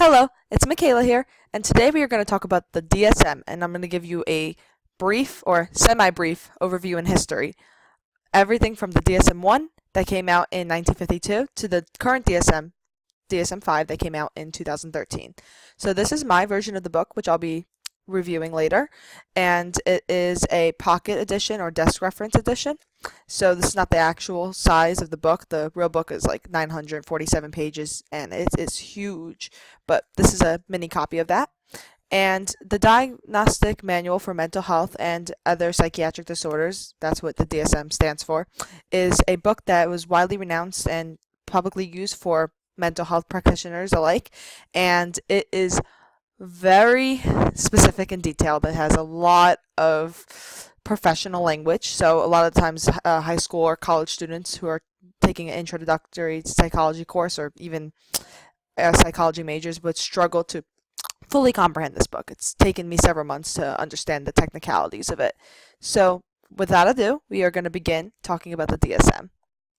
Hello, it's Michaela here, and today we are going to talk about the DSM, and I'm going to give you a brief or semi-brief overview in history. Everything from the DSM-1 that came out in 1952 to the current DSM, DSM-5 that came out in 2013. So this is my version of the book, which I'll be reviewing later, and it is a pocket edition or desk reference edition. So this is not the actual size of the book. The real book is like 947 pages and it is huge, but this is a mini copy of that. And the Diagnostic Manual for Mental Health and Other Psychiatric Disorders, that's what the DSM stands for, is a book that was widely renounced and publicly used for mental health practitioners alike, and it is very specific and detailed. It has a lot of professional language, so a lot of times high school or college students who are taking an introductory psychology course or even psychology majors would struggle to fully comprehend this book. It's taken me several months to understand the technicalities of it. So without ado, we are going to begin talking about the DSM.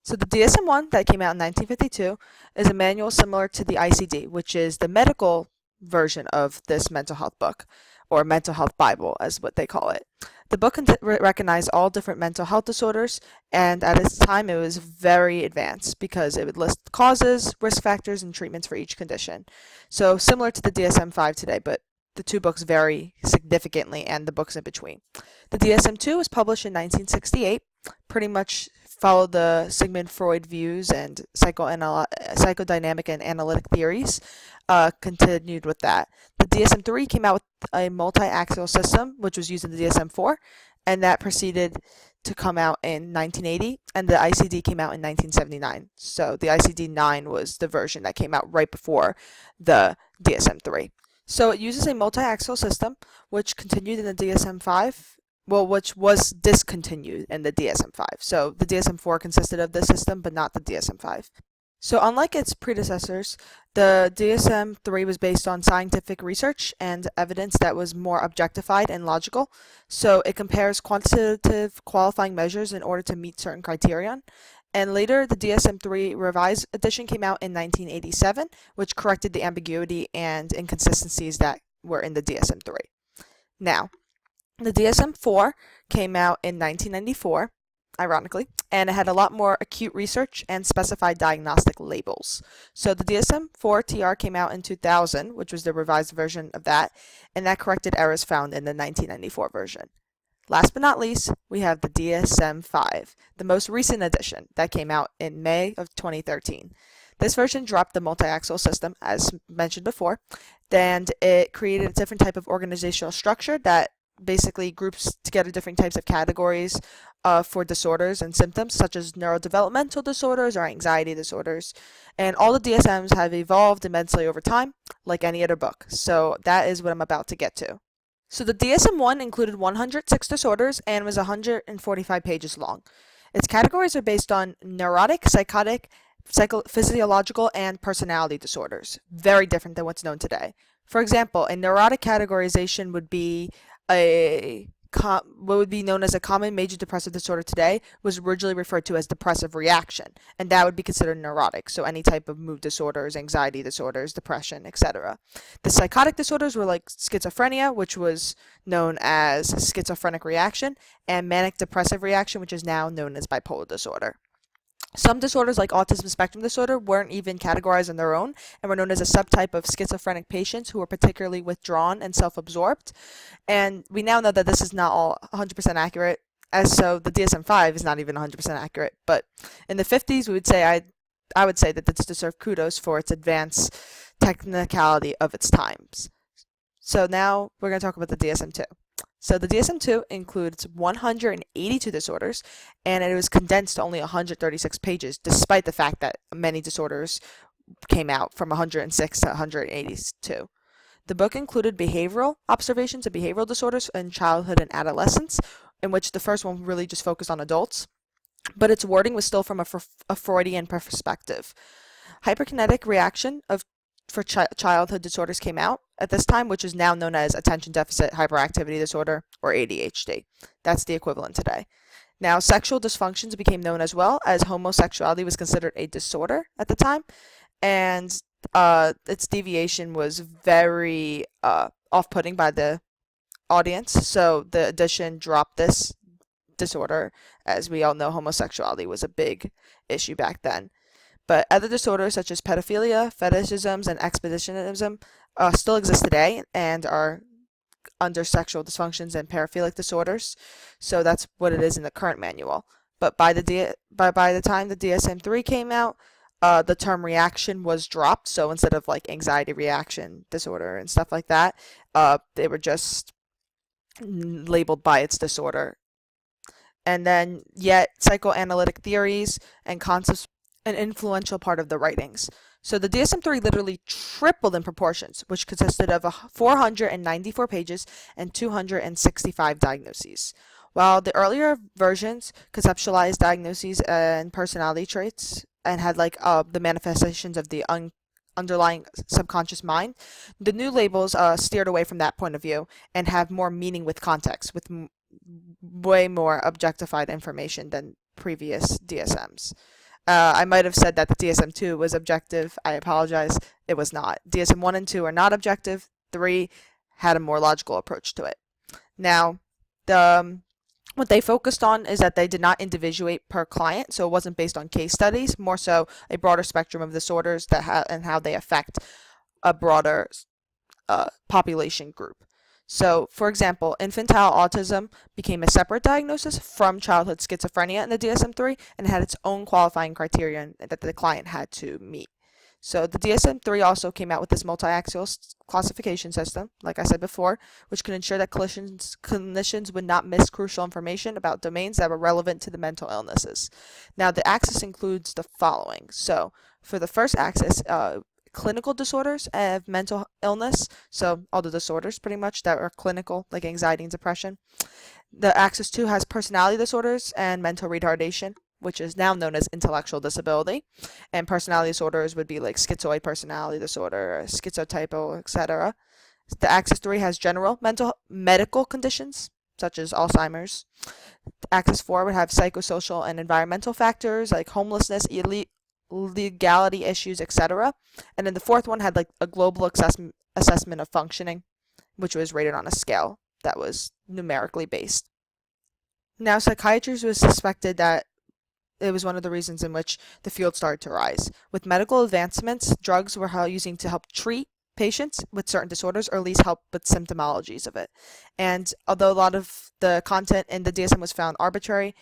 So the DSM-1 that came out in 1952 is a manual similar to the ICD, which is the medical version of this mental health book, or mental health Bible as what they call it. The book recognized all different mental health disorders, and at its time it was very advanced because it would list causes, risk factors, and treatments for each condition. So similar to the DSM-5 today, but the two books vary significantly and the books in between. The DSM-2 was published in 1968, pretty much followed the Sigmund Freud views and psychodynamic and analytic theories, continued with that. The DSM-3 came out with a multi-axial system, which was used in the DSM-4, and that proceeded to come out in 1980, and the ICD came out in 1979. So the ICD-9 was the version that came out right before the DSM-3. So it uses a multi-axial system, which continued in the DSM-5, which was discontinued in the DSM-5. So the DSM-4 consisted of this system, but not the DSM-5. So unlike its predecessors, the DSM-3 was based on scientific research and evidence that was more objectified and logical. So it compares quantitative qualifying measures in order to meet certain criterion. And later, the DSM-3 revised edition came out in 1987, which corrected the ambiguity and inconsistencies that were in the DSM-3. Now, the DSM-4 came out in 1994, ironically, and it had a lot more acute research and specified diagnostic labels. So the DSM-4 TR came out in 2000, which was the revised version of that, and that corrected errors found in the 1994 version. Last but not least, we have the DSM-5, the most recent edition that came out in May of 2013. This version dropped the multi-axial system, as mentioned before, and it created a different type of organizational structure that basically groups together different types of categories for disorders and symptoms, such as neurodevelopmental disorders or anxiety disorders. And all the DSMs have evolved immensely over time, like any other book. So that is what I'm about to get to. So the DSM-1 included 106 disorders and was 145 pages long. Its categories are based on neurotic, psychotic, physiological, and personality disorders. Very different than what's known today. For example, a neurotic categorization would be what would be known as a common major depressive disorder today was originally referred to as depressive reaction, and that would be considered neurotic, so any type of mood disorders, anxiety disorders, depression, etc. The psychotic disorders were like schizophrenia, which was known as schizophrenic reaction, and manic depressive reaction, which is now known as bipolar disorder. Some disorders like autism spectrum disorder weren't even categorized on their own and were known as a subtype of schizophrenic patients who were particularly withdrawn and self-absorbed. And we now know that this is not all 100% accurate, as so the DSM-5 is not even 100% accurate. But in the 50s, I would say that this deserved kudos for its advanced technicality of its times. So now we're going to talk about the DSM-2. So the DSM-2 includes 182 disorders, and it was condensed to only 136 pages, despite the fact that many disorders came out from 106 to 182. The book included behavioral observations of behavioral disorders in childhood and adolescence, in which the first one really just focused on adults, but its wording was still from a Freudian perspective. Hyperkinetic reaction for childhood disorders came out at this time, which is now known as attention deficit hyperactivity disorder, or ADHD. That's the equivalent today. Now, sexual dysfunctions became known as well, as homosexuality was considered a disorder at the time, and its deviation was very off-putting by the audience, so the edition dropped this disorder. As we all know, homosexuality was a big issue back then. But other disorders such as pedophilia, fetishisms, and exhibitionism still exist today and are under sexual dysfunctions and paraphilic disorders. So that's what it is in the current manual. But by the time the DSM-3 came out, the term reaction was dropped. So instead of like anxiety reaction disorder and stuff like that, they were just labeled by its disorder. And then yet psychoanalytic theories and concepts an influential part of the writings. So the DSM-3 literally tripled in proportions, which consisted of 494 pages and 265 diagnoses. While the earlier versions conceptualized diagnoses and personality traits and had like the manifestations of the underlying subconscious mind, the new labels steered away from that point of view and have more meaning with context, with way more objectified information than previous DSMs. I might have said that the DSM-2 was objective. I apologize. It was not. DSM-1 and 2 are not objective. 3 had a more logical approach to it. Now, what they focused on is that they did not individuate per client, so it wasn't based on case studies, more so a broader spectrum of disorders and how they affect a broader population group. So, for example, infantile autism became a separate diagnosis from childhood schizophrenia in the DSM-3 and had its own qualifying criterion that the client had to meet. So the DSM-3 also came out with this multi-axial classification system, like I said before, which could ensure that clinicians would not miss crucial information about domains that were relevant to the mental illnesses. Now, the axis includes the following. So, for the first axis, clinical disorders of mental illness, so all the disorders pretty much that are clinical, like anxiety and depression. The axis 2 has personality disorders and mental retardation, which is now known as intellectual disability, and personality disorders would be like schizoid personality disorder, schizotypal, etc. The axis 3 has general medical conditions, such as Alzheimer's. Axis 4 would have psychosocial and environmental factors like homelessness, legality issues, etc. And then the fourth one had like a global assessment of functioning, which was rated on a scale that was numerically based. Now, psychiatry was suspected that it was one of the reasons in which the field started to rise. With medical advancements, drugs were using to help treat patients with certain disorders or at least help with symptomologies of it. And although a lot of the content in the DSM was found arbitrary,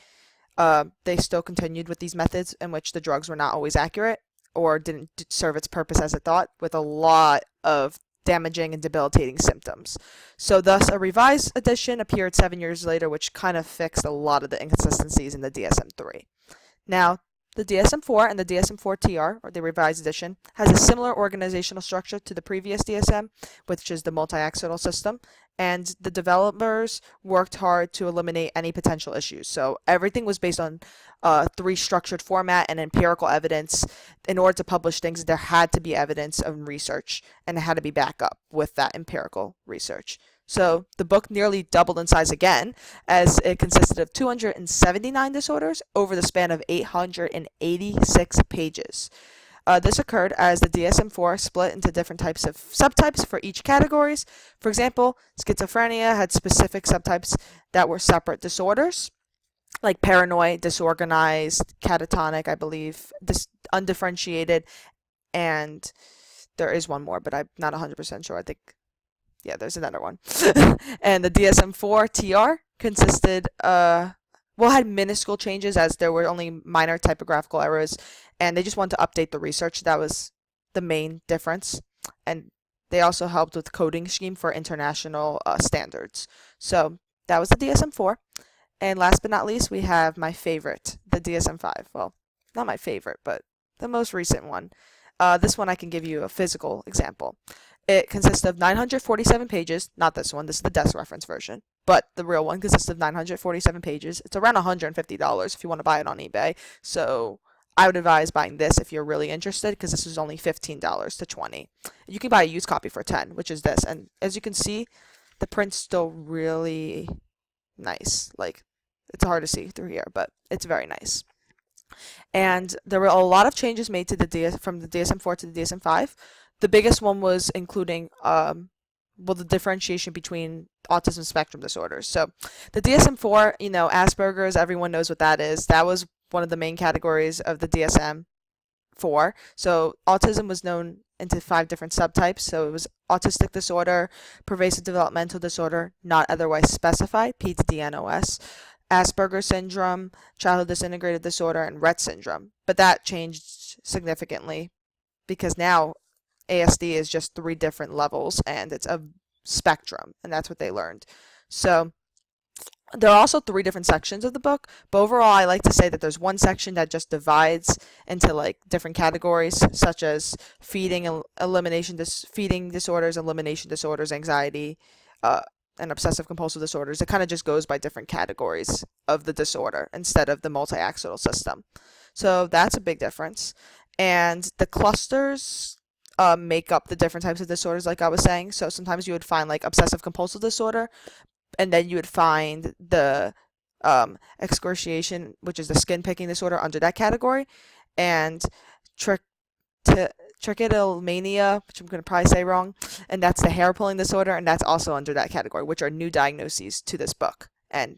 they still continued with these methods in which the drugs were not always accurate or didn't serve its purpose as it thought, with a lot of damaging and debilitating symptoms. So thus, a revised edition appeared 7 years later, which kind of fixed a lot of the inconsistencies in the DSM-3. Now, the DSM-4 and the DSM-4-TR, or the revised edition, has a similar organizational structure to the previous DSM, which is the multi-axial system, and the developers worked hard to eliminate any potential issues. So everything was based on 3 structured format and empirical evidence. In order to publish things, there had to be evidence and research, and it had to be backed up with that empirical research. So the book nearly doubled in size again, as it consisted of 279 disorders over the span of 886 pages. This occurred as the DSM-4 split into different types of subtypes for each categories. For example, schizophrenia had specific subtypes that were separate disorders, like paranoid, disorganized, catatonic, I believe, undifferentiated, and there is one more, but I'm not 100% sure. I think, yeah, there's another one. And the DSM-4-TR consisted, had minuscule changes as there were only minor typographical errors, and they just wanted to update the research. That was the main difference. And they also helped with coding scheme for international standards. So that was the DSM-4. And last but not least, we have my favorite, the DSM-5. Well, not my favorite, but the most recent one. This one I can give you a physical example. It consists of 947 pages, not this one, this is the desk reference version, but the real one consists of 947 pages. It's around $150 if you want to buy it on eBay, so I would advise buying this if you're really interested, because this is only $15 to $20. You can buy a used copy for $10, which is this, and as you can see, the print's still really nice. Like, it's hard to see through here, but it's very nice. And there were a lot of changes made to the from the DSM-4 to the DSM-5. The biggest one was including well, the differentiation between autism spectrum disorders. So the DSM-4, Asperger's, everyone knows what that is. That was one of the main categories of the DSM-4. So autism was known into 5 different subtypes. So it was autistic disorder, pervasive developmental disorder, not otherwise specified, PDD-NOS, Asperger's syndrome, childhood disintegrated disorder, and Rett syndrome. But that changed significantly because now ASD is just 3 different levels and it's a spectrum, and that's what they learned. So there are also 3 different sections of the book, but overall I like to say that there's one section that just divides into like different categories, such as feeding feeding disorders, elimination disorders, anxiety, and obsessive compulsive disorders. It kind of just goes by different categories of the disorder instead of the multi-axonal system. So that's a big difference. And the clusters make up the different types of disorders, like I was saying. So sometimes you would find like obsessive compulsive disorder, and then you would find the excoriation, which is the skin picking disorder, under that category, and trichotillomania, which I'm going to probably say wrong, and that's the hair pulling disorder, and that's also under that category, which are new diagnoses to this book, and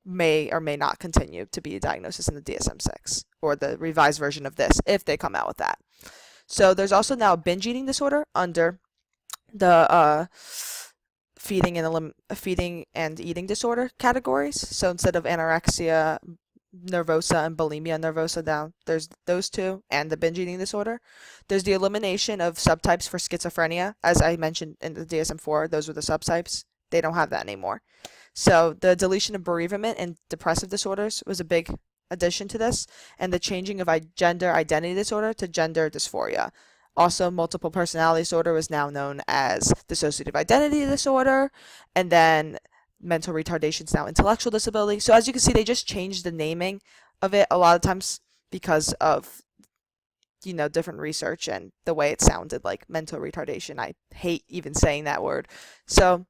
may or may not continue to be a diagnosis in the DSM-6, or the revised version of this, if they come out with that. So there's also now a binge eating disorder under the feeding and eating disorder categories. So instead of anorexia nervosa and bulimia nervosa, down there's those 2, and the binge eating disorder. There's the elimination of subtypes for schizophrenia, as I mentioned in the DSM-4. Those were the subtypes. They don't have that anymore. So the deletion of bereavement and depressive disorders was a big addition to this, and the changing of gender identity disorder to gender dysphoria. Also, multiple personality disorder was now known as dissociative identity disorder, and then mental retardation is now intellectual disability. So as you can see, they just changed the naming of it a lot of times because of different research and the way it sounded, like mental retardation. I hate even saying that word. So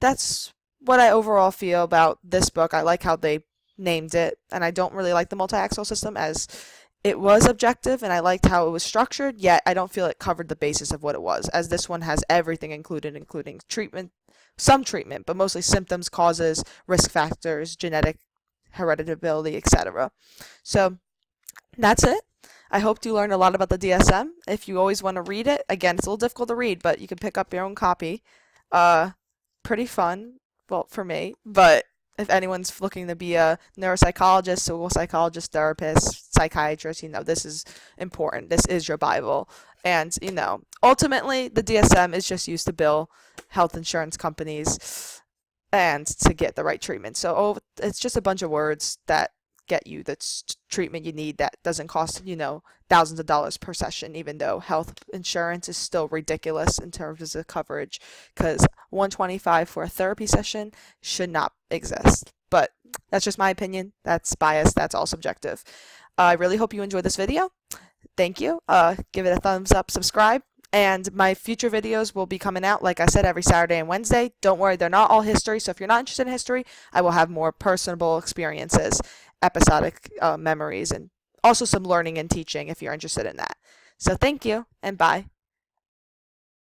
that's what I overall feel about this book. I like how they named it, and I don't really like the multi-axonal system, as it was objective, and I liked how it was structured, yet I don't feel it covered the basis of what it was, as this one has everything included, including treatment, some treatment, but mostly symptoms, causes, risk factors, genetic hereditability, etc. So that's it. I hope you learned a lot about the DSM. If you always want to read it, again, it's a little difficult to read, but you can pick up your own copy. Pretty fun, well, for me, but if anyone's looking to be a neuropsychologist, social psychologist, therapist, psychiatrist, this is important. This is your Bible. And, ultimately, the DSM is just used to bill health insurance companies and to get the right treatment. So, it's just a bunch of words that get you the treatment you need that doesn't cost, thousands of dollars per session, even though health insurance is still ridiculous in terms of coverage, because $125 for a therapy session should not exist. But that's just my opinion. That's biased. That's all subjective. I really hope you enjoyed this video. Thank you. Give it a thumbs up, subscribe, and my future videos will be coming out, like I said, every Saturday and Wednesday. Don't worry, they're not all history, so if you're not interested in history, I will have more personable experiences, episodic memories, and also some learning and teaching if you're interested in that. So thank you, and bye.